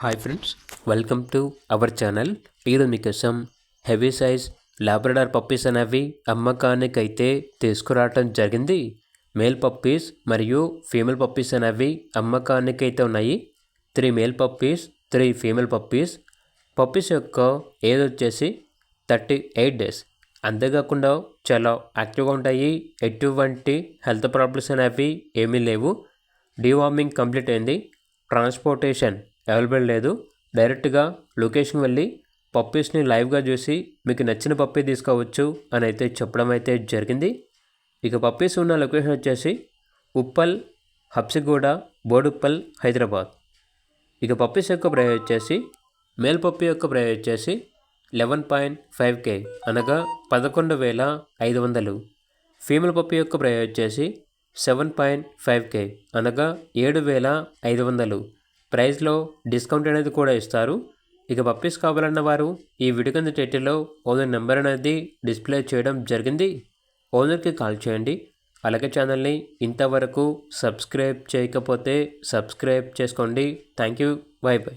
Hi friends, welcome to our channel. ఈరోజు మీకోసం heavy size Labrador puppies అనేవి అమ్మకానికైతే తీసుకురావటం జరిగింది. మేల్ పప్పీస్ మరియు ఫీమేల్ పప్పీస్ అనేవి అమ్మకానికైతే ఉన్నాయి. 3 male puppies, 3 female puppies. Puppies యొక్క ఏజ్ వచ్చేసి 38 డేస్. అంతేకాకుండా చాలా యాక్టివ్గా ఉంటాయి. ఎటువంటి హెల్త్ ప్రాబ్లమ్స్ అనేవి ఏమీ లేవు. డీవార్మింగ్ కంప్లీట్ అయింది. ట్రాన్స్పోర్టేషన్ అవైలబుల్ లేదు. డైరెక్ట్గా లొకేషన్కి వెళ్ళి పప్పీస్ని లైవ్గా చూసి మీకు నచ్చిన పప్పీ తీసుకోవచ్చు అని అయితే చెప్పడం అయితే జరిగింది. ఇక పప్పీస్ ఉన్న లొకేషన్ వచ్చేసి ఉప్పల్, హబ్సిగూడ, బోడుప్పల్, హైదరాబాద్. ఇక పప్పీస్ యొక్క ప్రైస్ వచ్చేసి మేల్ పప్పీ యొక్క ప్రైస్ వచ్చేసి 11.5K అనగా 11,500. ఫీమేల్ పప్పీ యొక్క ప్రైస్ వచ్చేసి 7.5K అనగా 7,500. ప్రైస్లో డిస్కౌంట్ అనేది కూడా ఇస్తారు. ఇక పప్పీస్ కావాలన్న వారు ఈ వీడియో కింద టైటిల్లో ఓనర్ నెంబర్ అనేది డిస్ప్లే చేయడం జరిగింది. ఓనర్కి కాల్ చేయండి. అలాగే ఛానల్ని ఇంతవరకు సబ్స్క్రైబ్ చేయకపోతే సబ్స్క్రైబ్ చేసుకోండి. Thank you. By by.